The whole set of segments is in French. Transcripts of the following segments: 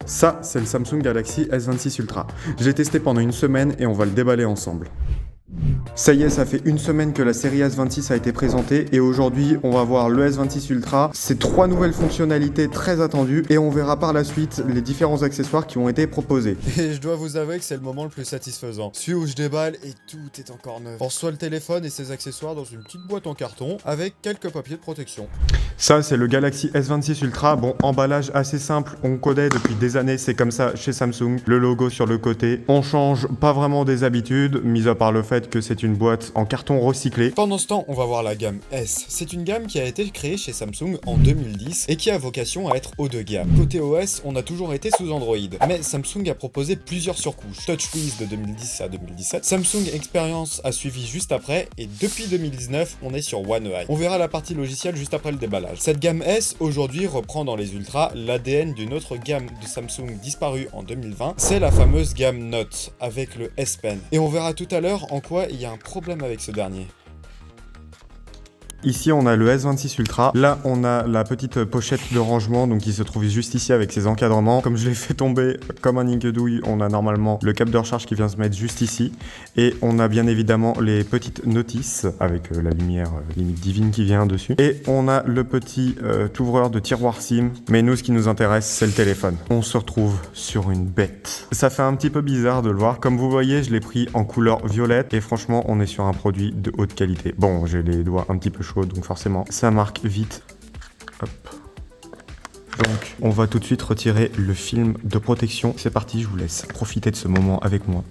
Ça, c'est le Samsung Galaxy S26 Ultra. Je l'ai testé pendant une semaine et on va le déballer ensemble. Ça y est, ça fait une semaine que la série S26 a été présentée et aujourd'hui on va voir le S26 Ultra, ses 3 nouvelles fonctionnalités très attendues et on verra par la suite les différents accessoires qui ont été proposés. Et je dois vous avouer que c'est le moment le plus satisfaisant. Celui où je déballe et tout est encore neuf. On reçoit le téléphone et ses accessoires dans une petite boîte en carton avec quelques papiers de protection. Ça, c'est le Galaxy S26 Ultra. Bon, emballage assez simple, on connaît depuis des années, c'est comme ça chez Samsung. Le logo sur le côté. On change pas vraiment des habitudes, mis à part le fait que c'est une boîte en carton recyclé. Pendant ce temps, on va voir la gamme S. C'est une gamme qui a été créée chez Samsung en 2010 et qui a vocation à être haut de gamme. Côté OS, on a toujours été sous Android, mais Samsung a proposé plusieurs surcouches. TouchWiz de 2010 à 2017, Samsung Experience a suivi juste après et depuis 2019, on est sur One UI. On verra la partie logicielle juste après le déballage. Cette gamme S, aujourd'hui, reprend dans les Ultras l'ADN d'une autre gamme de Samsung disparue en 2020, c'est la fameuse gamme Note, avec le S Pen. Et on verra tout à l'heure en quoi il y a un problème avec ce dernier. Ici, on a le S26 Ultra. Là, on a la petite pochette de rangement, donc qui se trouve juste ici avec ses encadrements. Comme je l'ai fait tomber comme un niquedouille, on a normalement le câble de recharge qui vient se mettre juste ici. Et on a bien évidemment les petites notices avec la lumière limite divine qui vient dessus. Et on a le petit ouvreur de tiroir SIM. Mais nous, ce qui nous intéresse, c'est le téléphone. On se retrouve sur une bête. Ça fait un petit peu bizarre de le voir. Comme vous voyez, je l'ai pris en couleur violette. Et franchement, on est sur un produit de haute qualité. Bon, j'ai les doigts un petit peu chauds, donc forcément ça marque vite. Hop. Donc on va tout de suite retirer le film de protection. C'est parti, je vous laisse profiter de ce moment avec moi.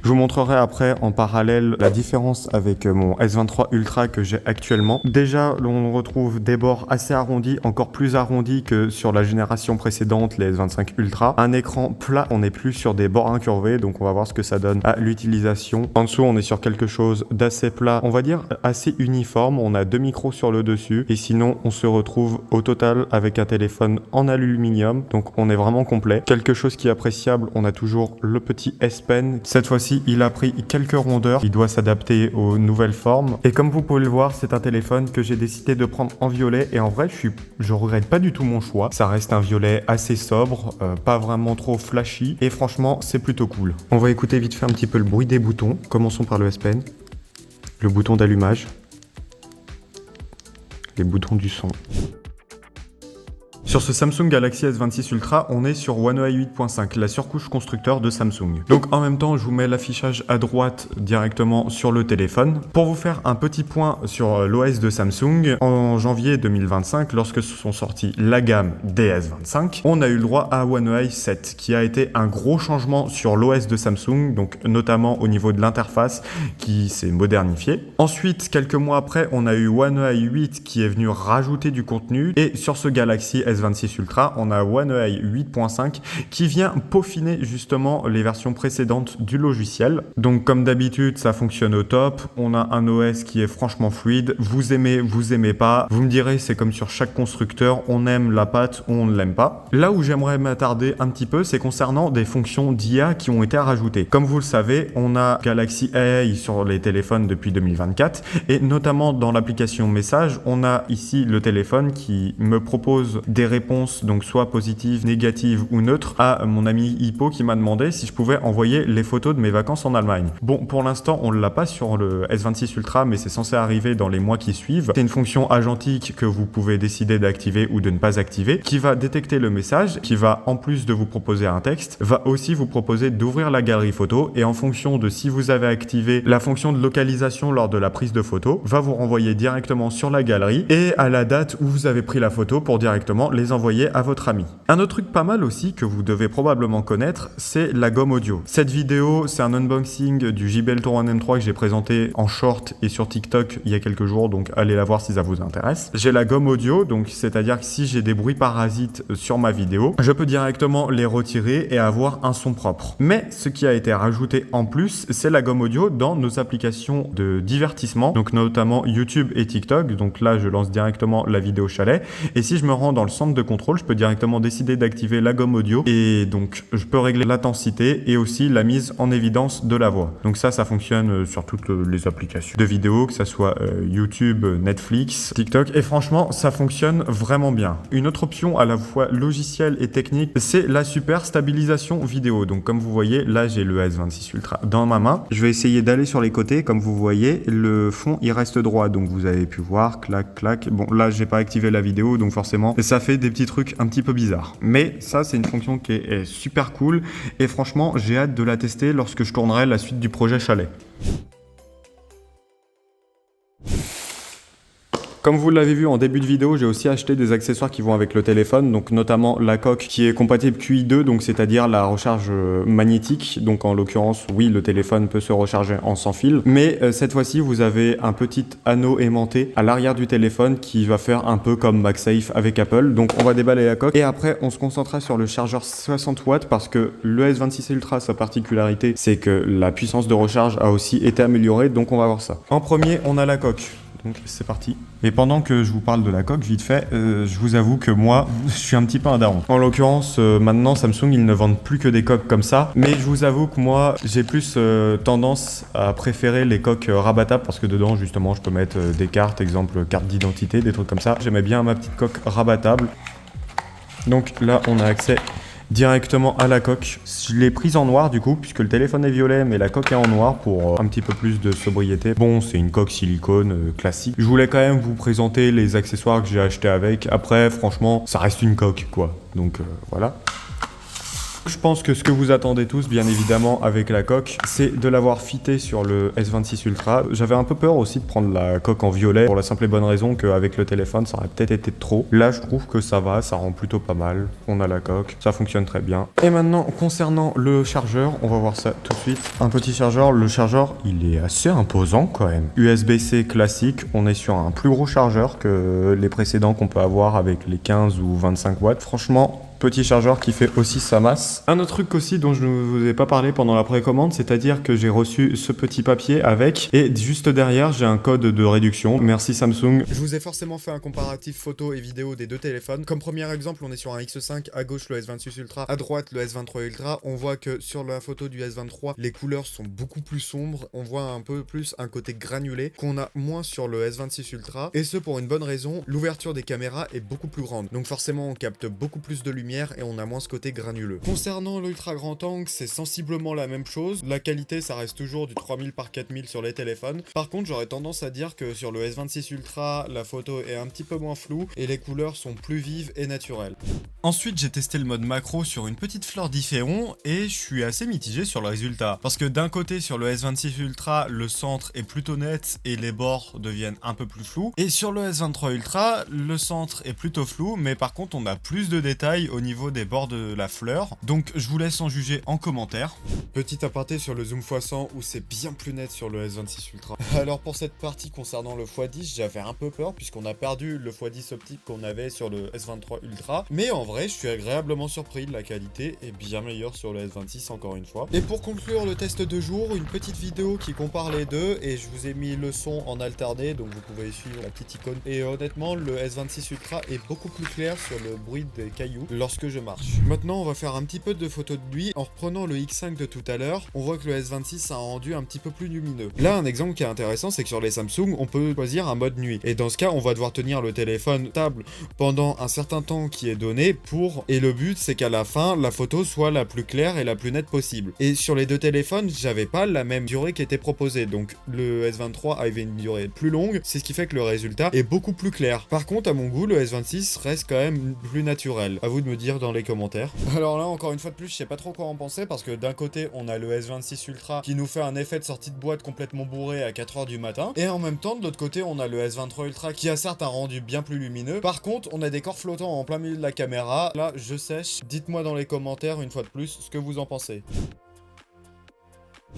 Je vous montrerai après en parallèle la différence avec mon S23 Ultra que j'ai actuellement. Déjà, on retrouve des bords assez arrondis, encore plus arrondis que sur la génération précédente, les S25 Ultra. Un écran plat, on n'est plus sur des bords incurvés, donc on va voir ce que ça donne à l'utilisation. En dessous, on est sur quelque chose d'assez plat, on va dire assez uniforme. On a 2 micros sur le dessus et sinon, on se retrouve au total avec un téléphone en aluminium, donc on est vraiment complet. Quelque chose qui est appréciable, on a toujours le petit S Pen. Cette fois-ci, il a pris quelques rondeurs, il doit s'adapter aux nouvelles formes. Et comme vous pouvez le voir, c'est un téléphone que j'ai décidé de prendre en violet. Et en vrai, je regrette pas du tout mon choix. Ça reste un violet assez sobre, pas vraiment trop flashy. Et franchement, c'est plutôt cool. On va écouter vite fait un petit peu le bruit des boutons. Commençons par le S Pen. Le bouton d'allumage. Les boutons du son. Sur ce Samsung Galaxy S26 Ultra, on est sur One UI 8.5, la surcouche constructeur de Samsung. Donc en même temps, je vous mets l'affichage à droite directement sur le téléphone. Pour vous faire un petit point sur l'OS de Samsung, en janvier 2025, lorsque sont sortis la gamme des S25, on a eu le droit à One UI 7, qui a été un gros changement sur l'OS de Samsung, donc notamment au niveau de l'interface qui s'est modernifiée. Ensuite, quelques mois après, on a eu One UI 8 qui est venu rajouter du contenu, et sur ce Galaxy S26 Ultra, on a One UI 8.5 qui vient peaufiner justement les versions précédentes du logiciel. Donc comme d'habitude, ça fonctionne au top. On a un OS qui est franchement fluide. Vous aimez pas. Vous me direz, c'est comme sur chaque constructeur, on aime la patte ou on ne l'aime pas. Là où j'aimerais m'attarder un petit peu, c'est concernant des fonctions d'IA qui ont été rajoutées. Comme vous le savez, on a Galaxy AI sur les téléphones depuis 2024 et notamment dans l'application message, on a ici le téléphone qui me propose des réponses, donc soit positives, négatives ou neutres, à mon ami Hippo qui m'a demandé si je pouvais envoyer les photos de mes vacances en Allemagne. Bon, pour l'instant, on ne l'a pas sur le S26 Ultra, mais c'est censé arriver dans les mois qui suivent. C'est une fonction agentique que vous pouvez décider d'activer ou de ne pas activer, qui va détecter le message, qui va, en plus de vous proposer un texte, va aussi vous proposer d'ouvrir la galerie photo, et en fonction de si vous avez activé la fonction de localisation lors de la prise de photo, va vous renvoyer directement sur la galerie et à la date où vous avez pris la photo pour directement les envoyer à votre ami. Un autre truc pas mal aussi que vous devez probablement connaître, c'est la gomme audio. Cette vidéo, c'est un unboxing du JBL Tour 1 M3 que j'ai présenté en short et sur TikTok il y a quelques jours, donc allez la voir si ça vous intéresse. J'ai la gomme audio, donc c'est-à-dire que si j'ai des bruits parasites sur ma vidéo, je peux directement les retirer et avoir un son propre. Mais ce qui a été rajouté en plus, c'est la gomme audio dans nos applications de divertissement, donc notamment YouTube et TikTok. Donc là, je lance directement la vidéo chalet. Et si je me rends dans le centre centre de contrôle, je peux directement décider d'activer la gomme audio et donc je peux régler l'intensité et aussi la mise en évidence de la voix. Donc ça fonctionne sur toutes les applications de vidéo, que ça soit YouTube, Netflix, TikTok, et franchement ça fonctionne vraiment bien. Une autre option à la fois logicielle et technique, c'est la super stabilisation vidéo. Donc comme vous voyez, là j'ai le S26 Ultra dans ma main. Je vais essayer d'aller sur les côtés, comme vous voyez, le fond il reste droit, donc vous avez pu voir, clac, clac. Bon là j'ai pas activé la vidéo, donc forcément ça fait des petits trucs un petit peu bizarres. Mais ça c'est une fonction qui est super cool, et franchement j'ai hâte de la tester lorsque je tournerai la suite du projet Chalet. Comme vous l'avez vu en début de vidéo, j'ai aussi acheté des accessoires qui vont avec le téléphone, donc notamment la coque qui est compatible QI2, donc c'est-à-dire la recharge magnétique. Donc en l'occurrence, oui, le téléphone peut se recharger en sans fil, mais cette fois-ci, vous avez un petit anneau aimanté à l'arrière du téléphone qui va faire un peu comme MagSafe avec Apple. Donc on va déballer la coque et après on se concentrera sur le chargeur 60 watts parce que le S26 Ultra, sa particularité, c'est que la puissance de recharge a aussi été améliorée, donc on va voir ça. En premier, on a la coque. Donc c'est parti. Et pendant que je vous parle de la coque, vite fait, je vous avoue que moi, je suis un petit peu un daron. En l'occurrence, maintenant Samsung, ils ne vendent plus que des coques comme ça. Mais je vous avoue que moi, j'ai plus tendance à préférer les coques rabattables parce que dedans, justement, je peux mettre des cartes, exemple carte d'identité, des trucs comme ça. J'aimais bien ma petite coque rabattable. Donc là, on a accès directement à la coque. Je l'ai prise en noir du coup, puisque le téléphone est violet, mais la coque est en noir pour un petit peu plus de sobriété. Bon, c'est une coque silicone classique. Je voulais quand même vous présenter les accessoires que j'ai achetés avec. Après, franchement, ça reste une coque, quoi. Donc voilà. Je pense que ce que vous attendez tous, bien évidemment, avec la coque, c'est de l'avoir fité sur le S26 Ultra. J'avais un peu peur aussi de prendre la coque en violet, pour la simple et bonne raison qu'avec le téléphone, ça aurait peut-être été trop. Là, je trouve que ça va, ça rend plutôt pas mal. On a la coque, ça fonctionne très bien. Et maintenant, concernant le chargeur, on va voir ça tout de suite. Un petit chargeur, le chargeur, il est assez imposant quand même. USB-C classique, on est sur un plus gros chargeur que les précédents qu'on peut avoir avec les 15 ou 25 watts. Franchement, petit chargeur qui fait aussi sa masse. Un autre truc aussi dont je ne vous ai pas parlé pendant la précommande, c'est-à-dire que j'ai reçu ce petit papier avec, et juste derrière j'ai un code de réduction. Merci Samsung. Je vous ai forcément fait un comparatif photo et vidéo des deux téléphones. Comme premier exemple, on est sur un X5, à gauche le S26 Ultra, à droite le S23 Ultra. On voit que sur la photo du S23, les couleurs sont beaucoup plus sombres. On voit un peu plus un côté granulé qu'on a moins sur le S26 Ultra. Et ce pour une bonne raison, l'ouverture des caméras est beaucoup plus grande. Donc forcément on capte beaucoup plus de lumière et on a moins ce côté granuleux. Concernant l'ultra grand angle, c'est sensiblement la même chose. La qualité, ça reste toujours du 3000 par 4000 sur les téléphones. Par contre, j'aurais tendance à dire que sur le S26 Ultra, la photo est un petit peu moins floue et les couleurs sont plus vives et naturelles. Ensuite, j'ai testé le mode macro sur une petite fleur d'Iféon et je suis assez mitigé sur le résultat. Parce que d'un côté, sur le S26 Ultra, le centre est plutôt net et les bords deviennent un peu plus flous. Et sur le S23 Ultra, le centre est plutôt flou, mais par contre, on a plus de détails au niveau des bords de la fleur. Donc, je vous laisse en juger en commentaire. Petit aparté sur le zoom x100 où c'est bien plus net sur le S26 Ultra. Alors, pour cette partie concernant le x10, j'avais un peu peur puisqu'on a perdu le x10 optique qu'on avait sur le S23 Ultra. Mais en vrai, je suis agréablement surpris, la qualité est bien meilleure sur le S26 encore une fois. Et pour conclure le test de jour, une petite vidéo qui compare les deux et je vous ai mis le son en alterné, donc vous pouvez suivre la petite icône. Et honnêtement, le S26 Ultra est beaucoup plus clair sur le bruit des cailloux lorsque je marche. Maintenant, on va faire un petit peu de photos de nuit. En reprenant le X5 de tout à l'heure, on voit que le S26 a un rendu un petit peu plus lumineux. Là, un exemple qui est intéressant, c'est que sur les Samsung, on peut choisir un mode nuit. Et dans ce cas, on va devoir tenir le téléphone stable pendant un certain temps qui est donné pour... Et le but, c'est qu'à la fin, la photo soit la plus claire et la plus nette possible. Et sur les deux téléphones, j'avais pas la même durée qui était proposée. Donc le S23 avait une durée plus longue, c'est ce qui fait que le résultat est beaucoup plus clair. Par contre, à mon goût, le S26 reste quand même plus naturel. À vous de me dire dans les commentaires. Alors là, encore une fois de plus, je sais pas trop quoi en penser parce que d'un côté, on a le S26 Ultra qui nous fait un effet de sortie de boîte complètement bourré à 4h du matin. Et en même temps, de l'autre côté, on a le S23 Ultra qui a certes un rendu bien plus lumineux. Par contre, on a des corps flottants en plein milieu de la caméra. Là, je sèche. Dites-moi dans les commentaires, une fois de plus, ce que vous en pensez.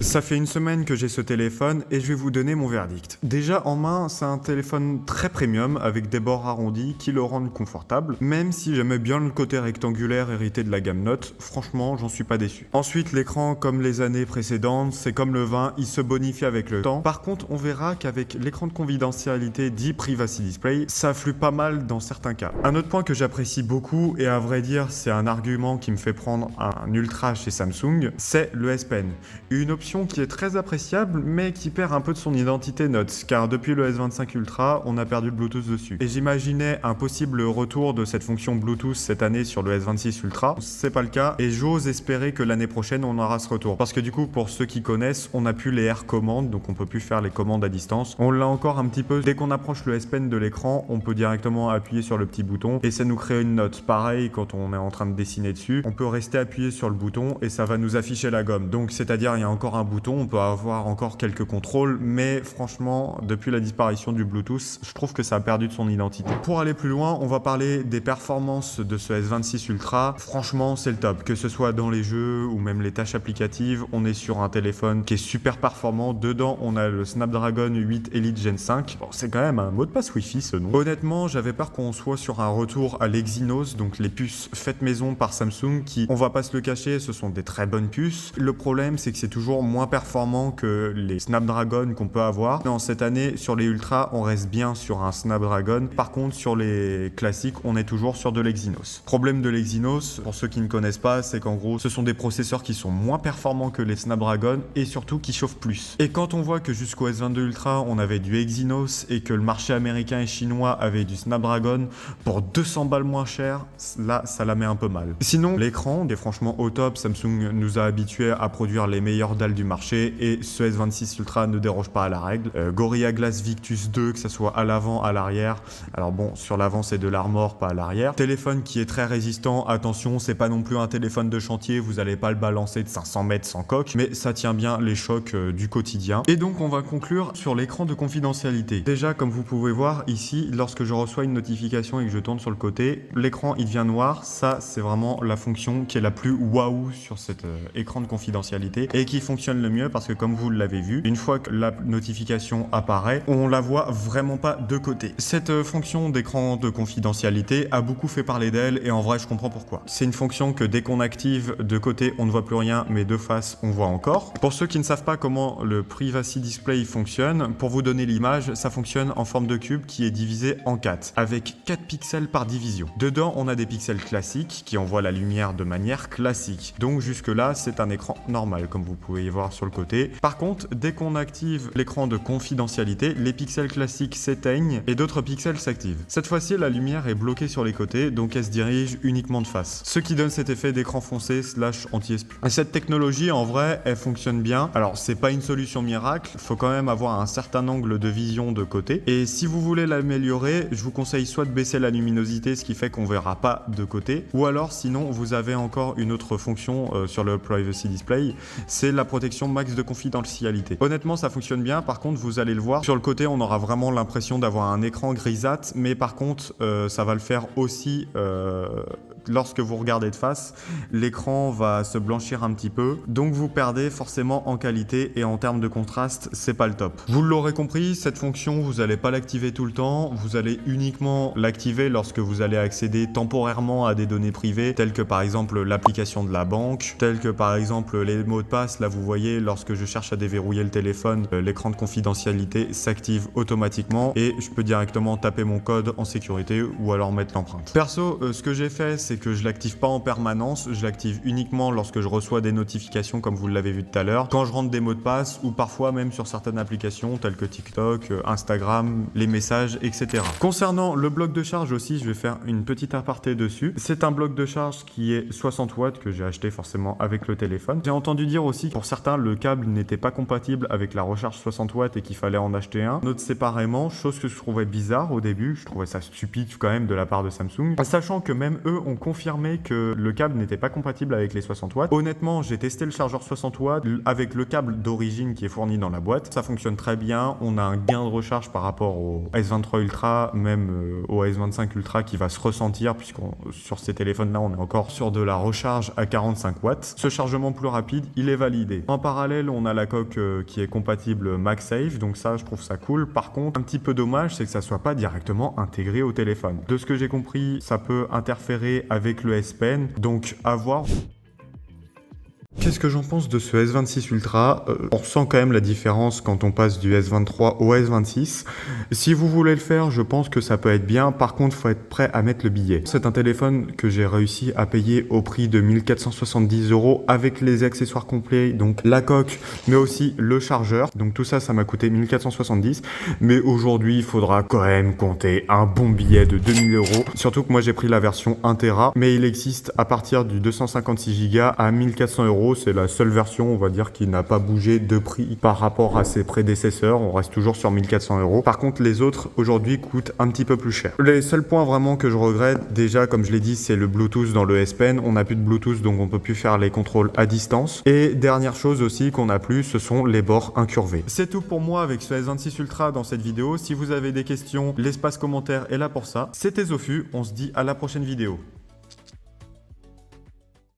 Ça fait une semaine que j'ai ce téléphone et je vais vous donner mon verdict. Déjà en main, c'est un téléphone très premium avec des bords arrondis qui le rendent confortable, même si j'aimais bien le côté rectangulaire hérité de la gamme Note, franchement j'en suis pas déçu. Ensuite l'écran, comme les années précédentes, c'est comme le vin, il se bonifie avec le temps. Par contre on verra qu'avec l'écran de confidentialité dit Privacy Display, ça flue pas mal dans certains cas. Un autre point que j'apprécie beaucoup, et à vrai dire c'est un argument qui me fait prendre un Ultra chez Samsung, c'est le S Pen. Une option qui est très appréciable mais qui perd un peu de son identité Note, car depuis le S25 Ultra, on a perdu le Bluetooth dessus. Et j'imaginais un possible retour de cette fonction Bluetooth cette année sur le S26 Ultra, c'est pas le cas, et j'ose espérer que l'année prochaine on aura ce retour. Parce que du coup, pour ceux qui connaissent, on n'a plus les air commandes, donc on peut plus faire les commandes à distance. On l'a encore un petit peu, dès qu'on approche le S Pen de l'écran, on peut directement appuyer sur le petit bouton et ça nous crée une note. Pareil, quand on est en train de dessiner dessus, on peut rester appuyé sur le bouton et ça va nous afficher la gomme. Donc c'est-à-dire il y a encore un bouton, on peut avoir encore quelques contrôles, mais franchement, depuis la disparition du Bluetooth, je trouve que ça a perdu de son identité. Pour aller plus loin, on va parler des performances de ce S26 Ultra. Franchement, c'est le top. Que ce soit dans les jeux ou même les tâches applicatives, on est sur un téléphone qui est super performant. Dedans, on a le Snapdragon 8 Elite Gen 5. Bon, c'est quand même un mot de passe Wi-Fi ce nom. Honnêtement, j'avais peur qu'on soit sur un retour à l'Exynos, donc les puces faites maison par Samsung qui, on va pas se le cacher, ce sont des très bonnes puces. Le problème, c'est que c'est toujours moins performant que les Snapdragon qu'on peut avoir. Non, cette année, sur les Ultra, on reste bien sur un Snapdragon. Par contre, sur les classiques, on est toujours sur de l'Exynos. Problème de l'Exynos, pour ceux qui ne connaissent pas, c'est qu'en gros, ce sont des processeurs qui sont moins performants que les Snapdragon et surtout qui chauffent plus. Et quand on voit que jusqu'au S22 Ultra, on avait du Exynos et que le marché américain et chinois avait du Snapdragon pour 200 balles moins cher, là, ça la met un peu mal. Sinon, l'écran est franchement au top. Samsung nous a habitués à produire les meilleures dalles du marché et ce S26 Ultra ne déroge pas à la règle. Gorilla Glass Victus 2, que ça soit à l'avant, à l'arrière. Alors bon, sur l'avant, c'est de l'armor, pas à l'arrière. Téléphone qui est très résistant. Attention, c'est pas non plus un téléphone de chantier. Vous allez pas le balancer de 500 mètres sans coque, mais ça tient bien les chocs du quotidien. Et donc, on va conclure sur l'écran de confidentialité. Déjà, comme vous pouvez voir ici, lorsque je reçois une notification et que je tourne sur le côté, l'écran il devient noir. Ça, c'est vraiment la fonction qui est la plus waouh sur cet écran de confidentialité et qui fonctionne le mieux parce que comme vous l'avez vu, une fois que la notification apparaît, on la voit vraiment pas de côté. Cette fonction d'écran de confidentialité a beaucoup fait parler d'elle et en vrai, je comprends pourquoi. C'est une fonction que dès qu'on active de côté, on ne voit plus rien, mais de face, on voit encore. Pour ceux qui ne savent pas comment le Privacy Display fonctionne, pour vous donner l'image, ça fonctionne en forme de cube qui est divisé en 4, avec 4 pixels par division. Dedans, on a des pixels classiques qui envoient la lumière de manière classique. Donc jusque-là, c'est un écran normal, comme vous pouvez y voir sur le côté. Par contre, dès qu'on active l'écran de confidentialité, les pixels classiques s'éteignent et d'autres pixels s'activent. Cette fois-ci, la lumière est bloquée sur les côtés, donc elle se dirige uniquement de face. Ce qui donne cet effet d'écran foncé / anti-espion. Cette technologie, en vrai, elle fonctionne bien. Alors, c'est pas une solution miracle, il faut quand même avoir un certain angle de vision de côté. Et si vous voulez l'améliorer, je vous conseille soit de baisser la luminosité, ce qui fait qu'on verra pas de côté, ou alors sinon, vous avez encore une autre fonction sur le Privacy Display, c'est la protection max de confidentialité. Honnêtement, ça fonctionne bien. Par contre, vous allez le voir, sur le côté, on aura vraiment l'impression d'avoir un écran grisâtre, mais par contre, ça va le faire aussi lorsque vous regardez de face, l'écran va se blanchir un petit peu, donc vous perdez forcément en qualité et en termes de contraste, c'est pas le top. Vous l'aurez compris, cette fonction, vous n'allez pas l'activer tout le temps, vous allez uniquement l'activer lorsque vous allez accéder temporairement à des données privées, telles que par exemple l'application de la banque, telles que par exemple les mots de passe. Là, vous voyez, lorsque je cherche à déverrouiller le téléphone, l'écran de confidentialité s'active automatiquement et je peux directement taper mon code en sécurité ou alors mettre l'empreinte. Perso, ce que j'ai fait, c'est que je l'active pas en permanence, je l'active uniquement lorsque je reçois des notifications comme vous l'avez vu tout à l'heure, quand je rentre des mots de passe ou parfois même sur certaines applications telles que TikTok, Instagram, les messages, etc. Concernant le bloc de charge aussi, je vais faire une petite aparté dessus. C'est un bloc de charge qui est 60 watts que j'ai acheté forcément avec le téléphone. J'ai entendu dire aussi que pour certains, le câble n'était pas compatible avec la recharge 60 watts et qu'il fallait en acheter un autre séparément, chose que je trouvais bizarre au début, je trouvais ça stupide quand même de la part de Samsung, sachant que même eux ont confirmé que le câble n'était pas compatible avec les 60 watts. Honnêtement, j'ai testé le chargeur 60 watts avec le câble d'origine qui est fourni dans la boîte. Ça fonctionne très bien. On a un gain de recharge par rapport au S23 Ultra, même au S25 Ultra qui va se ressentir puisque sur ces téléphones-là, on est encore sur de la recharge à 45 watts. Ce chargement plus rapide, il est validé. En parallèle, on a la coque qui est compatible MagSafe, donc ça, je trouve ça cool. Par contre, un petit peu dommage, c'est que ça soit pas directement intégré au téléphone. De ce que j'ai compris, ça peut interférer avec le S Pen, donc à voir. Qu'est-ce que j'en pense de ce S26 Ultra? On ressent quand même la différence quand on passe du S23 au S26. Si vous voulez le faire, je pense que ça peut être bien. Par contre, il faut être prêt à mettre le billet. C'est un téléphone que j'ai réussi à payer au prix de 1470 € avec les accessoires complets, donc la coque, mais aussi le chargeur. Donc tout ça, ça m'a coûté 1470. Mais aujourd'hui, il faudra quand même compter un bon billet de 2000 €. Surtout que moi, j'ai pris la version 1 Tera, mais il existe à partir du 256 Go à 1400 €. C'est la seule version, on va dire, qui n'a pas bougé de prix par rapport à ses prédécesseurs. On reste toujours sur 1400 €. Par contre, les autres, aujourd'hui, coûtent un petit peu plus cher. Les seuls points vraiment que je regrette, déjà, comme je l'ai dit, c'est le Bluetooth dans le S Pen. On n'a plus de Bluetooth, donc on peut plus faire les contrôles à distance. Et dernière chose aussi qu'on n'a plus, ce sont les bords incurvés. C'est tout pour moi avec ce S26 Ultra dans cette vidéo. Si vous avez des questions, l'espace commentaire est là pour ça. C'était Zofu, on se dit à la prochaine vidéo.